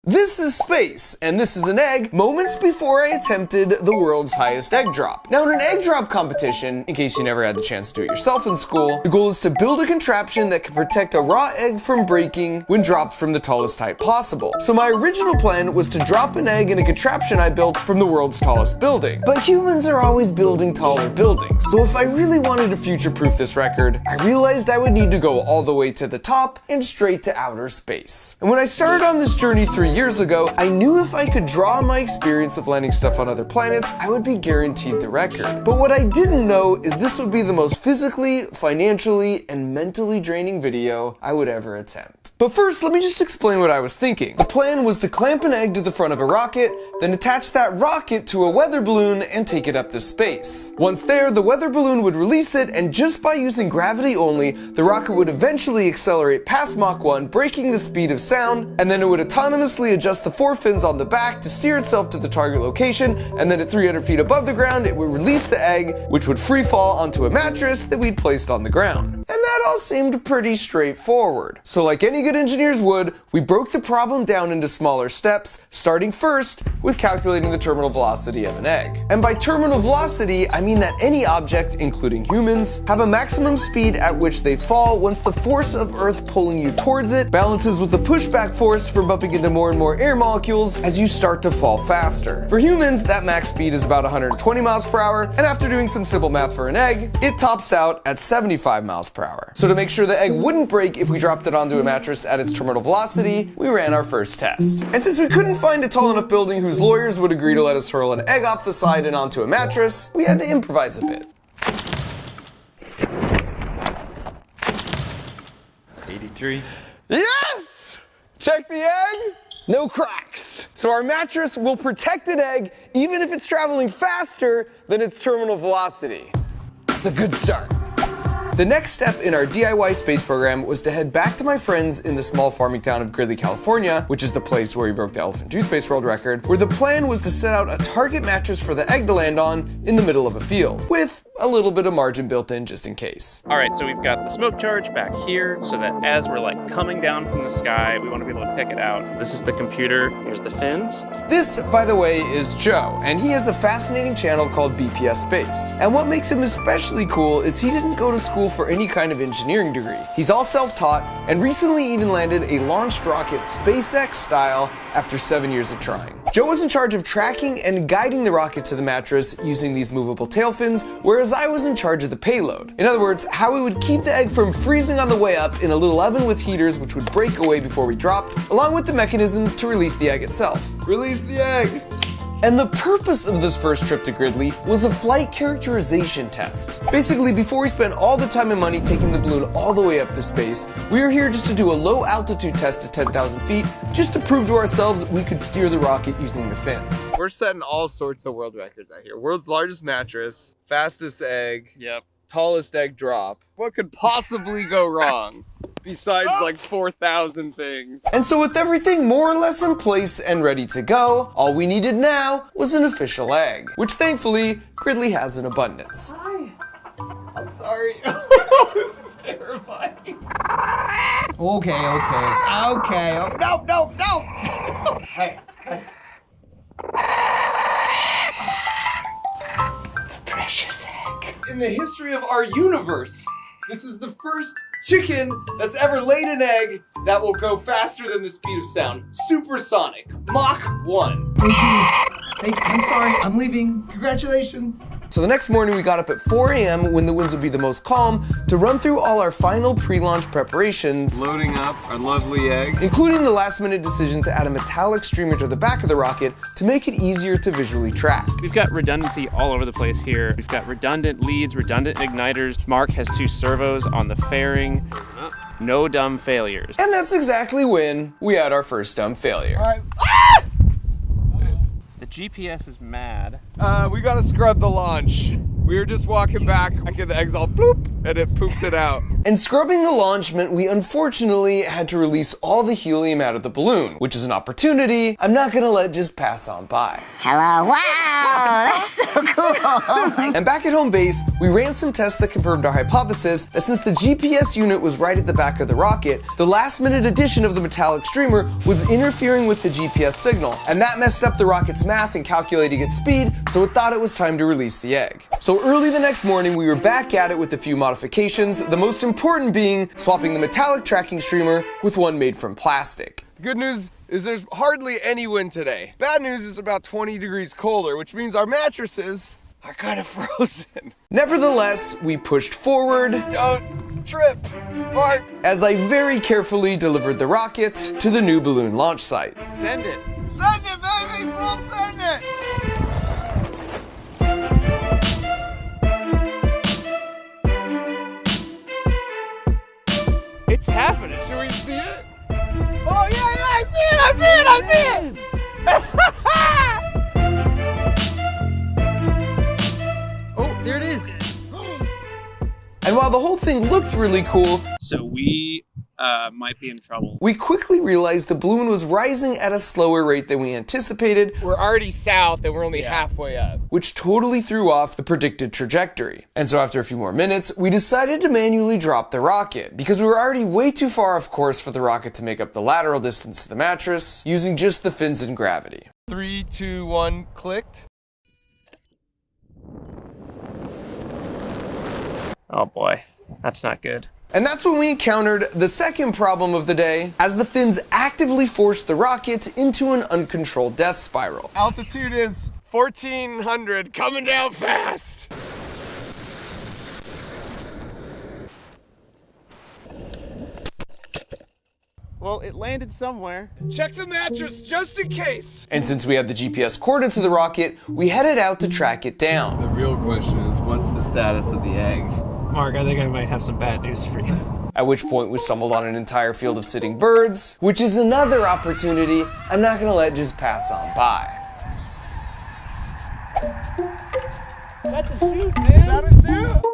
This is space, and this is an egg moments before I attempted the world's highest egg drop. Now in an egg drop competition, in case you never had the chance to do it yourself in school, the goal is to build a contraption that can protect a raw egg from breaking when dropped from the tallest height possible. So my original plan was to drop an egg in a contraption I built from the world's tallest building. But humans are always building taller buildings, so if I really wanted to future-proof this record, I realized I would need to go all the way to the top and straight to outer space. And when I started on this journey 3 years ago, I knew if I could draw on my experience of landing stuff on other planets, I would be guaranteed the record. But what I didn't know is this would be the most physically, financially, and mentally draining video I would ever attempt. But first, let me just explain what I was thinking. The plan was to clamp an egg to the front of a rocket, then attach that rocket to a weather balloon and take it up to space. Once there, the weather balloon would release it, and just by using gravity only, the rocket would eventually accelerate past Mach 1, breaking the speed of sound, and then it would autonomously adjust the 4 fins on the back to steer itself to the target location, and then at 300 feet above the ground, it would release the egg, which would free fall onto a mattress that we'd placed on the ground. And that all seemed pretty straightforward. So like any good engineers would, we broke the problem down into smaller steps, starting first with calculating the terminal velocity of an egg. And by terminal velocity, I mean that any object, including humans, have a maximum speed at which they fall once the force of Earth pulling you towards it balances with the pushback force from bumping into more and more air molecules as you start to fall faster. For humans, that max speed is about 120 miles per hour, and after doing some simple math for an egg, it tops out at 75 miles per hour. So to make sure the egg wouldn't break if we dropped it onto a mattress at its terminal velocity, we ran our first test. And since we couldn't find a tall enough building whose lawyers would agree to let us hurl an egg off the side and onto a mattress, we had to improvise a bit. 83. Yes! Check the egg. No cracks. So our mattress will protect an egg even if it's traveling faster than its terminal velocity. That's a good start. The next step in our DIY space program was to head back to my friends in the small farming town of Gridley, California, which is the place where we broke the elephant toothpaste world record, where the plan was to set out a target mattress for the egg to land on in the middle of a field, with a little bit of margin built in just in case. All right, so we've got the smoke charge back here so that as we're like coming down from the sky, we want to be able to pick it out. This is the computer, here's the fins. This, by the way, is Joe, and he has a fascinating channel called BPS Space. And what makes him especially cool is he didn't go to school for any kind of engineering degree. He's all self-taught and recently even landed a launched rocket SpaceX style after 7 years of trying. Joe was in charge of tracking and guiding the rocket to the mattress using these movable tail fins, whereas I was in charge of the payload. In other words, how we would keep the egg from freezing on the way up in a little oven with heaters which would break away before we dropped, along with the mechanisms to release the egg itself. Release the egg! And the purpose of this first trip to Gridley was a flight characterization test. Basically, before we spent all the time and money taking the balloon all the way up to space, we were here just to do a low altitude test at 10,000 feet, just to prove to ourselves we could steer the rocket using the fins. We're setting all sorts of world records out here. World's largest mattress, fastest egg, Yep. tallest egg drop. What could possibly go wrong? Besides like 4,000 things. And so with everything more or less in place and ready to go, all we needed now was an official egg, which thankfully Gridley has in abundance. Hi. I'm sorry. This is terrifying. Okay. Oh, no. Hey. Precious egg. In the history of our universe, this is the first chicken that's ever laid an egg that will go faster than the speed of sound. Supersonic. Mach 1. Thank you. I'm sorry, I'm leaving. Congratulations. So the next morning we got up at 4 a.m. when the winds would be the most calm to run through all our final pre-launch preparations. Loading up our lovely egg. Including the last minute decision to add a metallic streamer to the back of the rocket to make it easier to visually track. We've got redundancy all over the place here. We've got redundant leads, redundant igniters. Mark has 2 servos on the fairing. No dumb failures. And that's exactly when we had our first dumb failure. All right. The GPS is mad. We gotta scrub the launch. We were just walking back and the eggs all bloop, and it pooped it out. And scrubbing the launch meant we unfortunately had to release all the helium out of the balloon, which is an opportunity I'm not gonna let just pass on by. Hello, wow, that's so cool. Oh my And back at home base, we ran some tests that confirmed our hypothesis that since the GPS unit was right at the back of the rocket, the last-minute addition of the metallic streamer was interfering with the GPS signal, and that messed up the rocket's math in calculating its speed, so it thought it was time to release the egg. So early the next morning, we were back at it with a few modifications, the most important being swapping the metallic tracking streamer with one made from plastic. The good news is there's hardly any wind today. Bad news is about 20 degrees colder, which means our mattresses are kind of frozen. Nevertheless, we pushed forward. Don't trip, Mark. As I very carefully delivered the rocket to the new balloon launch site. Send it. Send it, baby! Full send it! It's happening. Should we see it? Oh yeah, I see it. Oh, there it is. And while the whole thing looked really cool, So we might be in trouble. we quickly realized the balloon was rising at a slower rate than we anticipated, We're already south and we're only halfway up. which totally threw off the predicted trajectory. And so after a few more minutes, we decided to manually drop the rocket, because we were already way too far off course for the rocket to make up the lateral distance to the mattress, using just the fins and gravity. 3, 2, 1, clicked. Oh boy, that's not good. And that's when we encountered the second problem of the day, as the fins actively forced the rocket into an uncontrolled death spiral. Altitude is 1400, coming down fast. Well, it landed somewhere. Check the mattress just in case. And since we had the GPS coordinates of the rocket, we headed out to track it down. The real question is, what's the status of the egg? Mark, I think I might have some bad news for you. At which point we stumbled on an entire field of sitting birds, which is another opportunity I'm not gonna let just pass on by. That's a shoot, man. Is that a shoot?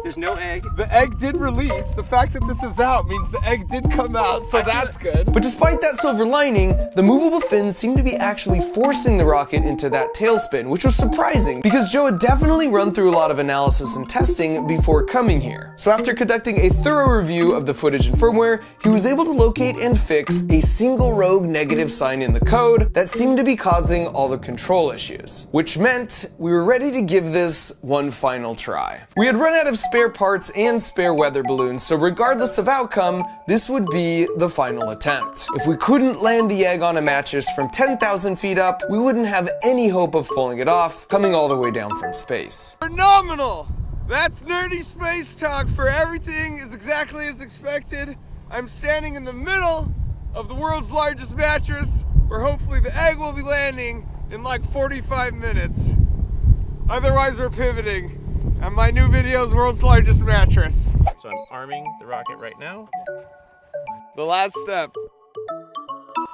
There's no egg. The egg did release. The fact that this is out means the egg did come out, so that's good. But despite that silver lining, the movable fins seem to be actually forcing the rocket into that tailspin, which was surprising because Joe had definitely run through a lot of analysis and testing before coming here. So after conducting a thorough review of the footage and firmware, he was able to locate and fix a single rogue negative sign in the code that seemed to be causing all the control issues, which meant we were ready to give this one final try. We had run out of spare parts and spare weather balloons, so regardless of outcome, this would be the final attempt. If we couldn't land the egg on a mattress from 10,000 feet up, we wouldn't have any hope of pulling it off, coming all the way down from space. Phenomenal! That's nerdy space talk for everything is exactly as expected. I'm standing in the middle of the world's largest mattress, where hopefully the egg will be landing in like 45 minutes. Otherwise, we're pivoting. And my new video is world's largest mattress. So I'm arming the rocket right now. The last step.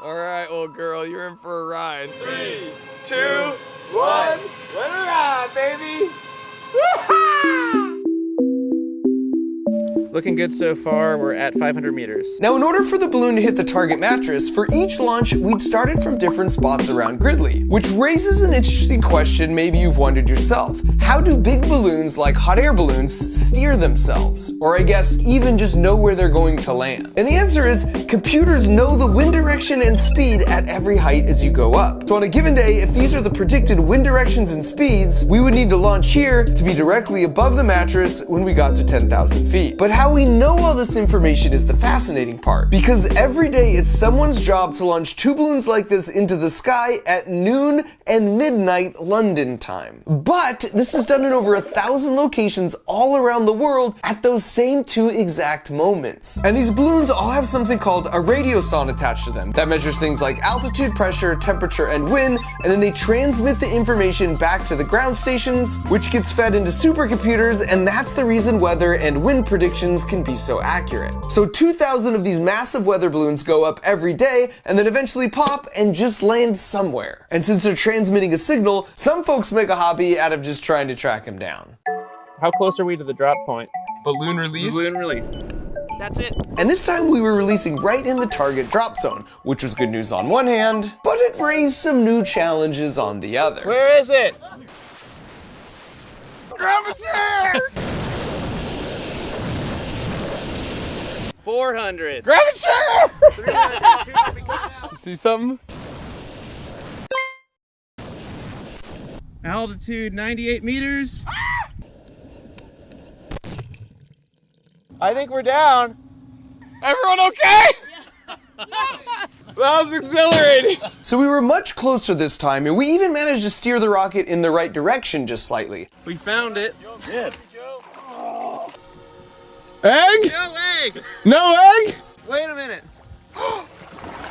All right, old girl, you're in for a ride. 3, 2, 1. Let her ride, baby. Looking good so far. We're at 500 meters. Now, in order for the balloon to hit the target mattress, for each launch, we'd started from different spots around Gridley, which raises an interesting question maybe you've wondered yourself. How do big balloons like hot air balloons steer themselves? Or I guess even just know where they're going to land? And the answer is, computers know the wind direction and speed at every height as you go up. So on a given day, if these are the predicted wind directions and speeds, we would need to launch here to be directly above the mattress when we got to 10,000 feet. But how we know all this information is the fascinating part, because every day it's someone's job to launch 2 balloons like this into the sky at noon and midnight London time. But this is done in over 1,000 locations all around the world at those same 2 exact moments. And these balloons all have something called a radiosonde attached to them that measures things like altitude, pressure, temperature, and wind, and then they transmit the information back to the ground stations, which gets fed into supercomputers, and that's the reason weather and wind predictions can be so accurate. So 2,000 of these massive weather balloons go up every day and then eventually pop and just land somewhere. And since they're transmitting a signal, some folks make a hobby out of just trying to track them down. How close are we to the drop point? Balloon release. Balloon release. That's it. And this time we were releasing right in the target drop zone, which was good news on one hand, but it raised some new challenges on the other. Where is it? Grab a chair! 400. Grab a chair! 300. You see something? Altitude 98 meters. I think we're down. Everyone okay? That was exhilarating. So we were much closer this time, and we even managed to steer the rocket in the right direction just slightly. We found it. Good. Egg? No egg. No egg? Wait a minute.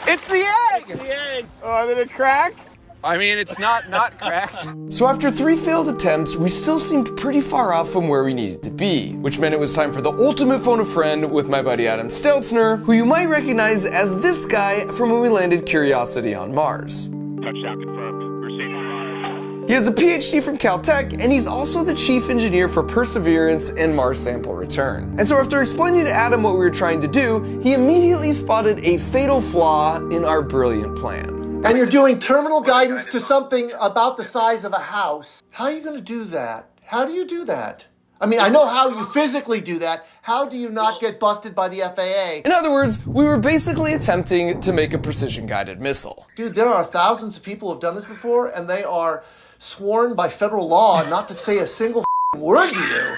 It's the egg! The egg. Oh, did it crack? I mean, it's not cracked. So after 3 failed attempts, we still seemed pretty far off from where we needed to be, which meant it was time for the ultimate phone a friend with my buddy Adam Stelzner, who you might recognize as this guy from when we landed Curiosity on Mars. Touchdown confirmed. We're safe on Mars. He has a PhD from Caltech, and he's also the chief engineer for Perseverance and Mars Sample Return. And so after explaining to Adam what we were trying to do, he immediately spotted a fatal flaw in our brilliant plan. And you're doing terminal guidance to something about the size of a house. How are you going to do that? How do you do that? I mean, I know how you physically do that. How do you not get busted by the FAA? In other words, we were basically attempting to make a precision-guided missile. Dude, there are thousands of people who have done this before, and they are sworn by federal law not to say a single word to you.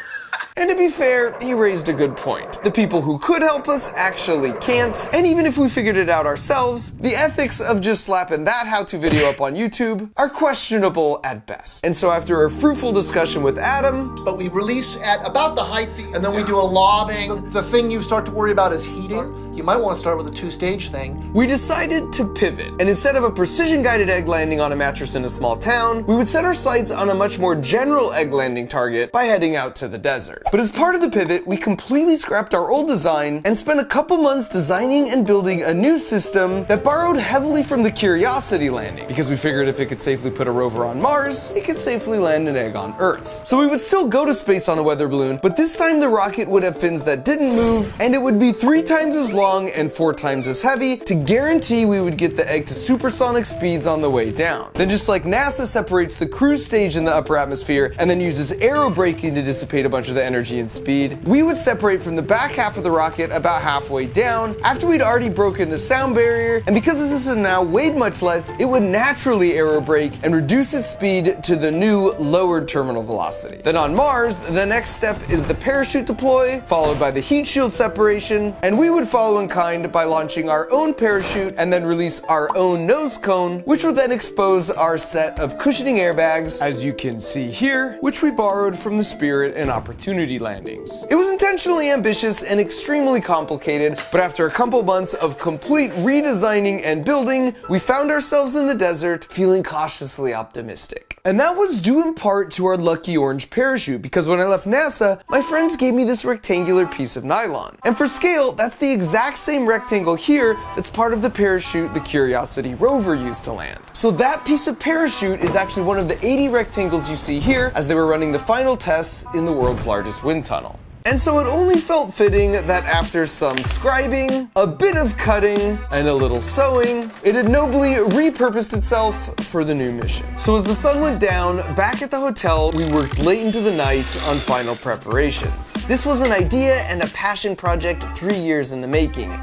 And to be fair, he raised a good point. The people who could help us actually can't, and even if we figured it out ourselves, the ethics of just slapping that how-to video up on YouTube are questionable at best. And so after a fruitful discussion with Adam, But we release at about the height, and then we do a lobbing. The thing you start to worry about is heating. You might want to start with a 2-stage thing. we decided to pivot, and instead of a precision-guided egg landing on a mattress in a small town, we would set our sights on a much more general egg landing target by heading out to the desert. But as part of the pivot, we completely scrapped our old design and spent a couple months designing and building a new system that borrowed heavily from the Curiosity landing, because we figured if it could safely put a rover on Mars, it could safely land an egg on Earth. So we would still go to space on a weather balloon, but this time the rocket would have fins that didn't move, and it would be 3 times as long and 4 times as heavy to guarantee we would get the egg to supersonic speeds on the way down. Then just like NASA separates the cruise stage in the upper atmosphere and then uses aerobraking to dissipate a bunch of the energy and speed, we would separate from the back half of the rocket about halfway down after we'd already broken the sound barrier, and because the system now weighed much less, it would naturally aerobrake and reduce its speed to the new lowered terminal velocity. Then on Mars, the next step is the parachute deploy, followed by the heat shield separation, and we would follow in kind by launching our own parachute and then release our own nose cone, which would then expose our set of cushioning airbags, as you can see here, which we borrowed from the Spirit and Opportunity landings. It was intentionally ambitious and extremely complicated, but after a couple months of complete redesigning and building, we found ourselves in the desert feeling cautiously optimistic. And that was due in part to our lucky orange parachute, because when I left NASA, my friends gave me this rectangular piece of nylon. And for scale, that's the exact same rectangle here that's part of the parachute the Curiosity rover used to land. So that piece of parachute is actually one of the 80 rectangles you see here as they were running the final tests in the world's largest wind tunnel. And so it only felt fitting that after some scribing, a bit of cutting, and a little sewing, it had nobly repurposed itself for the new mission. So as the sun went down, back at the hotel, we worked late into the night on final preparations. This was an idea and a passion project 3 years in the making,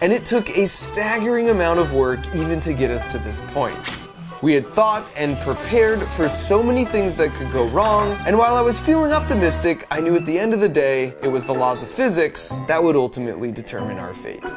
and it took a staggering amount of work even to get us to this point. We had thought and prepared for so many things that could go wrong, and while I was feeling optimistic, I knew at the end of the day, it was the laws of physics that would ultimately determine our fate.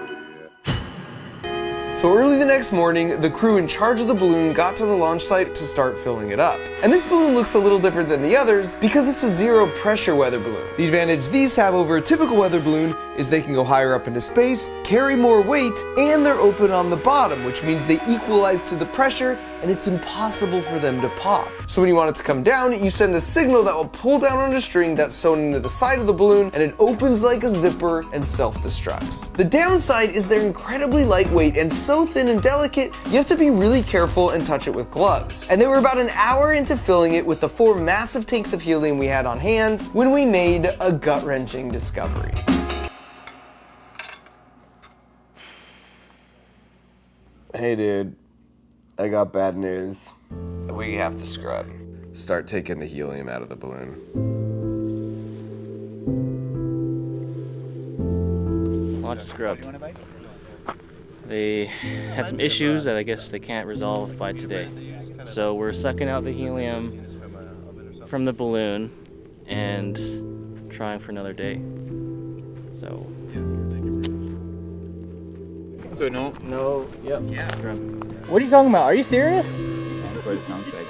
So early the next morning, the crew in charge of the balloon got to the launch site to start filling it up. And this balloon looks a little different than the others because it's a zero pressure weather balloon. The advantage these have over a typical weather balloon is they can go higher up into space, carry more weight, and they're open on the bottom, which means they equalize to the pressure and it's impossible for them to pop. So when you want it to come down, you send a signal that will pull down on a string that's sewn into the side of the balloon, and it opens like a zipper and self-destructs. The downside is they're incredibly lightweight and so so thin and delicate, you have to be really careful and touch it with gloves. And they were about an hour into filling it with the 4 massive tanks of helium we had on hand when we made a gut-wrenching discovery. Hey dude, I got bad news. We have to scrub. Start taking the helium out of the balloon. Launch scrub. They had some issues that I guess they can't resolve by today. So we're sucking out the helium from the balloon and trying for another day. So. Yep. What are you talking about? Are you serious? That's what it sounds like.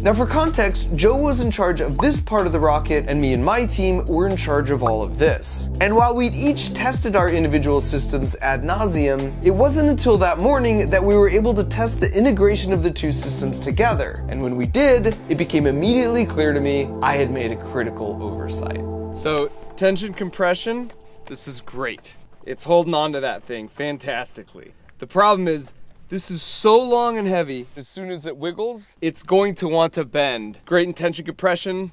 Now for context, Joe was in charge of this part of the rocket and me and my team were in charge of all of this. And while we'd each tested our individual systems ad nauseum, it wasn't until that morning that we were able to test the integration of the 2 systems together. And when we did, it became immediately clear to me I had made a critical oversight. So tension compression, this is great. It's holding on to that thing fantastically. The problem is, this is so long and heavy, as soon as it wiggles, it's going to want to bend. Great in tension compression,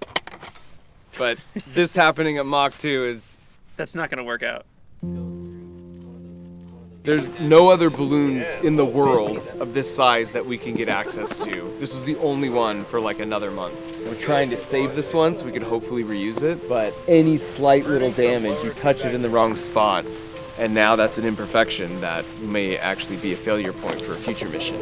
but this happening at Mach 2 is... That's not gonna work out. There's no other balloons in the world of this size that we can get access to. This was the only one for like another month. We're trying to save this one so we can hopefully reuse it, but any slight little damage, you touch it in the wrong spot, and now that's an imperfection that may actually be a failure point for a future mission.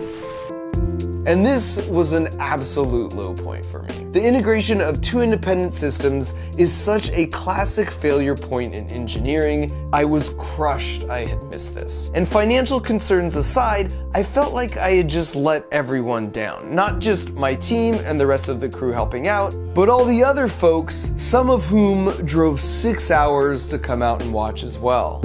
And this was an absolute low point for me. The integration of 2 independent systems is such a classic failure point in engineering. I was crushed I had missed this. And financial concerns aside, I felt like I had just let everyone down. Not just my team and the rest of the crew helping out, but all the other folks, some of whom drove 6 hours to come out and watch as well.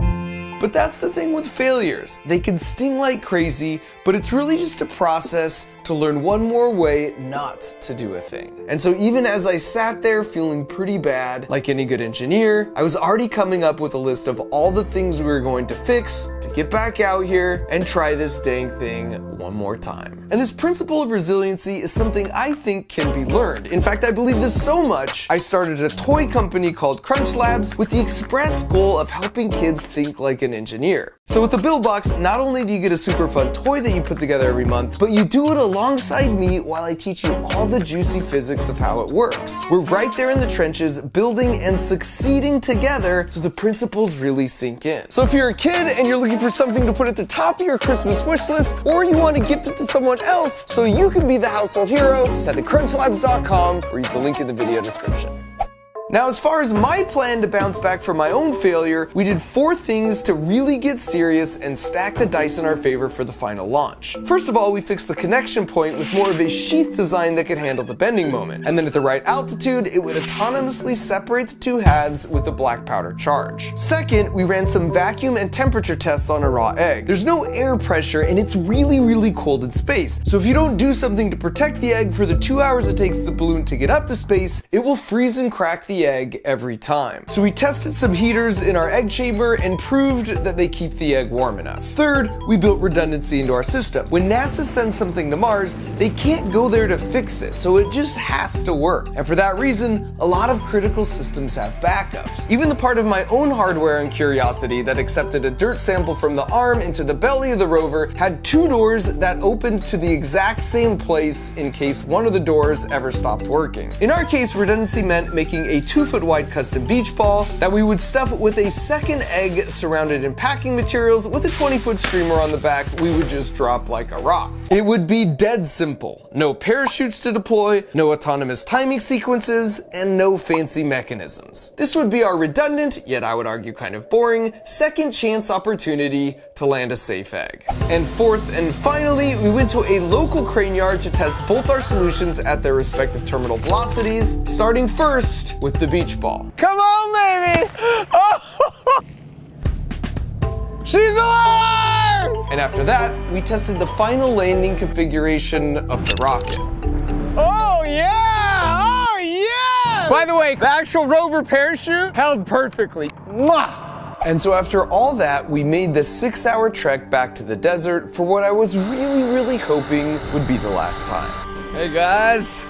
But that's the thing with failures. They can sting like crazy, but it's really just a process to learn one more way not to do a thing. And so even as I sat there feeling pretty bad, like any good engineer, I was already coming up with a list of all the things we were going to fix to get back out here and try this dang thing one more time. And this principle of resiliency is something I think can be learned. In fact, I believe this so much, I started a toy company called Crunch Labs with the express goal of helping kids think like an engineer. So with the Build Box, not only do you get a super fun toy that you put together every month, but you do it alongside me while I teach you all the juicy physics of how it works. We're right there in the trenches, building and succeeding together so the principles really sink in. So if you're a kid and you're looking for something to put at the top of your Christmas wish list, or you want to gift it to someone else so you can be the household hero, just head to crunchlabs.com or use the link in the video description. Now, as far as my plan to bounce back from my own failure, we did 4 things to really get serious and stack the dice in our favor for the final launch. First of all, we fixed the connection point with more of a sheath design that could handle the bending moment. And then at the right altitude, it would autonomously separate the 2 halves with a black powder charge. Second, we ran some vacuum and temperature tests on a raw egg. There's no air pressure and it's really, really cold in space. So if you don't do something to protect the egg for the 2 hours it takes the balloon to get up to space, it will freeze and crack the egg every time. So we tested some heaters in our egg chamber and proved that they keep the egg warm enough. Third, we built redundancy into our system. When NASA sends something to Mars, they can't go there to fix it, so it just has to work. And for that reason, a lot of critical systems have backups. Even the part of my own hardware and Curiosity that accepted a dirt sample from the arm into the belly of the rover had 2 doors that opened to the exact same place in case one of the doors ever stopped working. In our case, redundancy meant making a 2-foot-wide custom beach ball that we would stuff with a second egg surrounded in packing materials with a 20-foot streamer on the back we would just drop like a rock. It would be dead simple. No parachutes to deploy, no autonomous timing sequences, and no fancy mechanisms. This would be our redundant, yet I would argue kind of boring, second chance opportunity to land a safe egg. And fourth and finally, we went to a local crane yard to test both our solutions at their respective terminal velocities, starting first with the beach ball. Come on, baby! Oh! She's alive! And after that, we tested the final landing configuration of the rocket. Oh yeah! Oh yeah! By the way, the actual rover parachute held perfectly. Mwah! And so after all that, we made the 6-hour trek back to the desert for what I was really hoping would be the last time. Hey guys!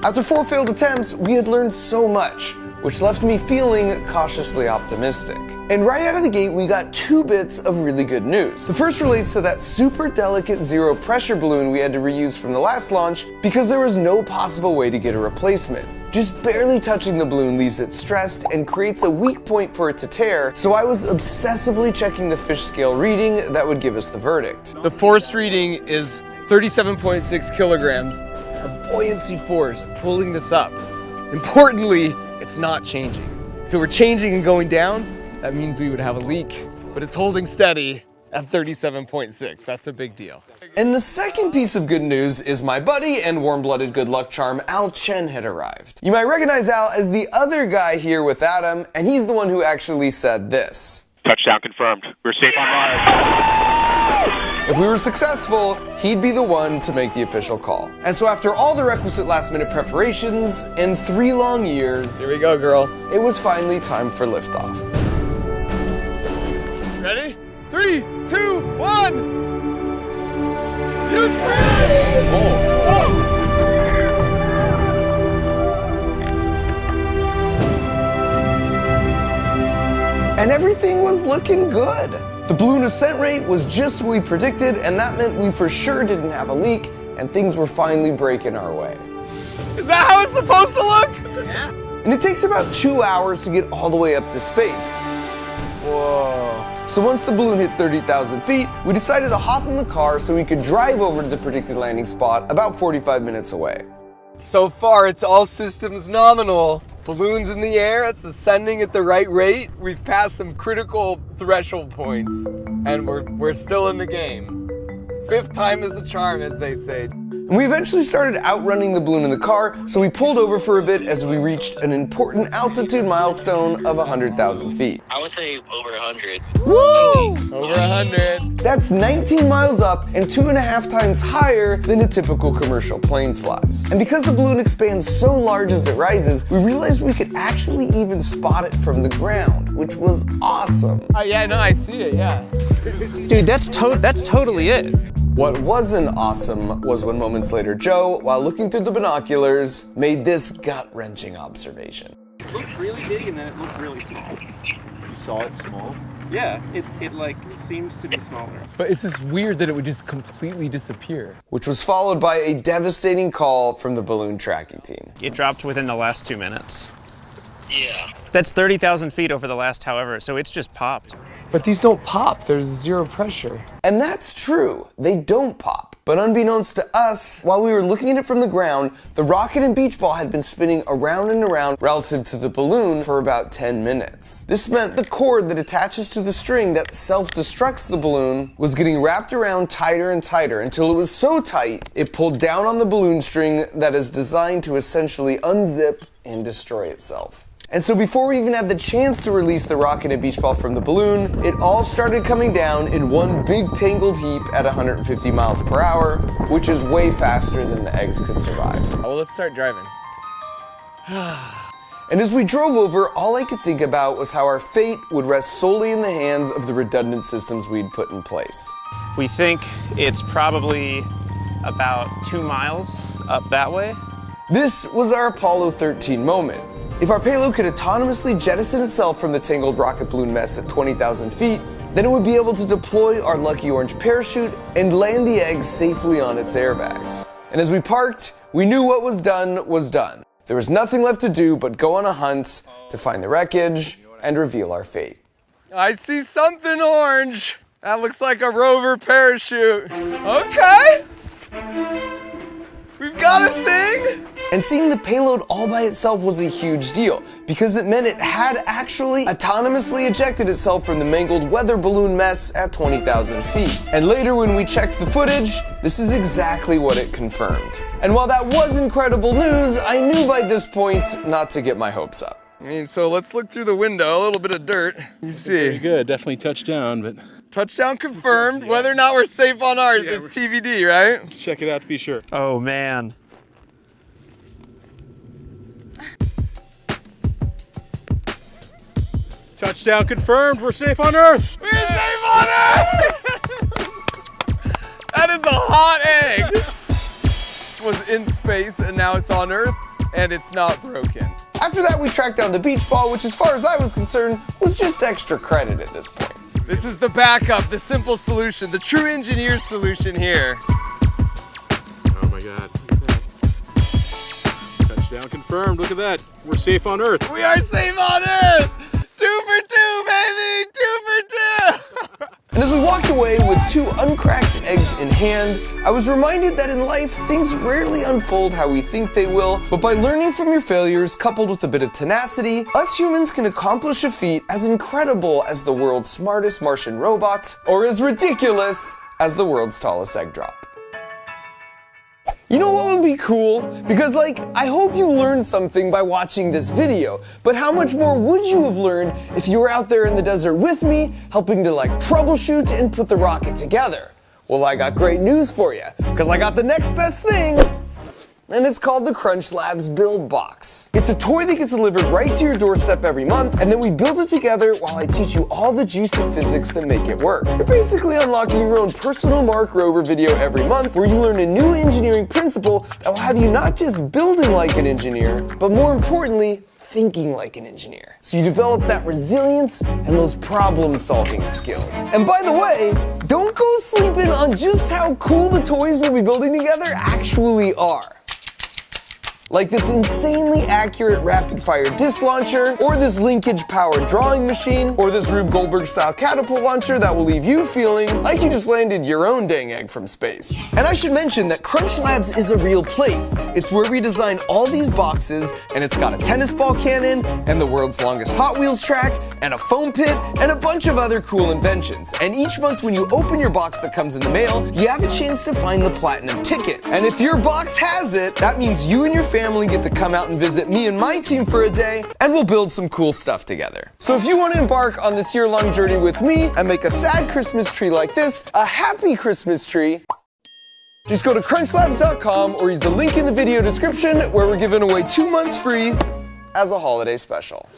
After 4 failed attempts, we had learned so much, which left me feeling cautiously optimistic. And right out of the gate, we got 2 bits of really good news. The first relates to that super delicate zero pressure balloon we had to reuse from the last launch because there was no possible way to get a replacement. Just barely touching the balloon leaves it stressed and creates a weak point for it to tear, so I was obsessively checking the fish scale reading that would give us the verdict. The force reading is 37.6 kilograms of buoyancy force pulling this up. Importantly, it's not changing. If it were changing and going down, that means we would have a leak, but it's holding steady at 37.6. That's a big deal. And the second piece of good news is my buddy and warm-blooded good luck charm Al Chen had arrived. You might recognize Al as the other guy here with Adam, and he's the one who actually said this. Touchdown confirmed. We're safe on live. If we were successful, he'd be the one to make the official call. And so after all the requisite last-minute preparations and 3 long years, here we go, girl, it was finally time for liftoff. Ready? 3, 2, 1! You're free! And everything was looking good. The balloon ascent rate was just what we predicted, and that meant we for sure didn't have a leak, and things were finally breaking our way. Is that how it's supposed to look? Yeah. And it takes about 2 hours to get all the way up to space. Whoa. So once the balloon hit 30,000 feet, we decided to hop in the car so we could drive over to the predicted landing spot about 45 minutes away. So far, it's all systems nominal. Balloon's in the air, it's ascending at the right rate. We've passed some critical threshold points, and we're still in the game. 5th time is the charm, as they say. And we eventually started outrunning the balloon in the car, so we pulled over for a bit as we reached an important altitude milestone of 100,000 feet. I would say over 100. Woo! Over 100. That's 19 miles up and 2.5 times higher than a typical commercial plane flies. And because the balloon expands so large as it rises, we realized we could actually even spot it from the ground, which was awesome. Oh yeah, no, I see it, yeah. Dude, that's totally it. What wasn't awesome was when moments later Joe, while looking through the binoculars, made this gut-wrenching observation. It looked really big and then it looked really small. You saw it small? Yeah, it like seemed to be smaller. But it's just weird that it would just completely disappear. Which was followed by a devastating call from the balloon tracking team. It dropped within the last 2 minutes. Yeah. That's 30,000 feet over the last however, so it's just popped. But these don't pop, there's zero pressure. And that's true, they don't pop. But unbeknownst to us, while we were looking at it from the ground, the rocket and beach ball had been spinning around and around relative to the balloon for about 10 minutes. This meant the cord that attaches to the string that self-destructs the balloon was getting wrapped around tighter and tighter until it was so tight, it pulled down on the balloon string that is designed to essentially unzip and destroy itself. And so before we even had the chance to release the rocket and beach ball from the balloon, it all started coming down in one big tangled heap at 150 miles per hour, which is way faster than the eggs could survive. Well, let's start driving. And as we drove over, all I could think about was how our fate would rest solely in the hands of the redundant systems we'd put in place. We think it's probably about 2 miles up that way. This was our Apollo 13 moment. If our payload could autonomously jettison itself from the tangled rocket balloon mess at 20,000 feet, then it would be able to deploy our lucky orange parachute and land the eggs safely on its airbags. And as we parked, we knew what was done was done. There was nothing left to do but go on a hunt to find the wreckage and reveal our fate. I see something orange. That looks like a rover parachute. Okay. We've got a thing! And seeing the payload all by itself was a huge deal, because it meant it had actually autonomously ejected itself from the mangled weather balloon mess at 20,000 feet. And later when we checked the footage, this is exactly what it confirmed. And while that was incredible news, I knew by this point not to get my hopes up. I mean, so let's look through the window, a little bit of dirt. You see. Pretty good, definitely touchdown, but Touchdown confirmed. Whether or not we're safe on Earth is TBD, right? let's check it out to be sure. Oh man. Touchdown confirmed. We're safe on Earth. We're safe on Earth! That is a hot egg. It was in space and now it's on Earth and it's not broken. After that, we tracked down the beach ball, which as far as I was concerned, was just extra credit at this point. This is the backup, the simple solution, the true engineer solution here. Oh my God. Look at that. Touchdown confirmed. Look at that. We're safe on Earth. We are safe on Earth! 2 for 2, baby! 2 for 2! And as we walked away with 2 uncracked eggs in hand, I was reminded that in life, things rarely unfold how we think they will, but by learning from your failures, coupled with a bit of tenacity, us humans can accomplish a feat as incredible as the world's smartest Martian robot, or as ridiculous as the world's tallest egg drop. You know what would be cool? Because I hope you learned something by watching this video, but how much more would you have learned if you were out there in the desert with me, helping to troubleshoot and put the rocket together? Well, I got great news for you, because I got the next best thing, and it's called the Crunch Labs Build Box. It's a toy that gets delivered right to your doorstep every month, and then we build it together while I teach you all the juicy physics that make it work. You're basically unlocking your own personal Mark Rober video every month, where you learn a new engineering principle that will have you not just building like an engineer, but more importantly, thinking like an engineer. So you develop that resilience and those problem-solving skills. And by the way, don't go sleeping on just how cool the toys we'll be building together actually are. Like this insanely accurate rapid-fire disc launcher, or this linkage-powered drawing machine, or this Rube Goldberg-style catapult launcher that will leave you feeling like you just landed your own dang egg from space. And I should mention that Crunch Labs is a real place. It's where we design all these boxes, and it's got a tennis ball cannon, and the world's longest Hot Wheels track, and a foam pit, and a bunch of other cool inventions. And each month when you open your box that comes in the mail, you have a chance to find the platinum ticket. And if your box has it, that means you and your family get to come out and visit me and my team for a day, and we'll build some cool stuff together. So if you want to embark on this year-long journey with me and make a sad Christmas tree like this a happy Christmas tree, just go to crunchlabs.com or use the link in the video description where we're giving away 2 months free as a holiday special.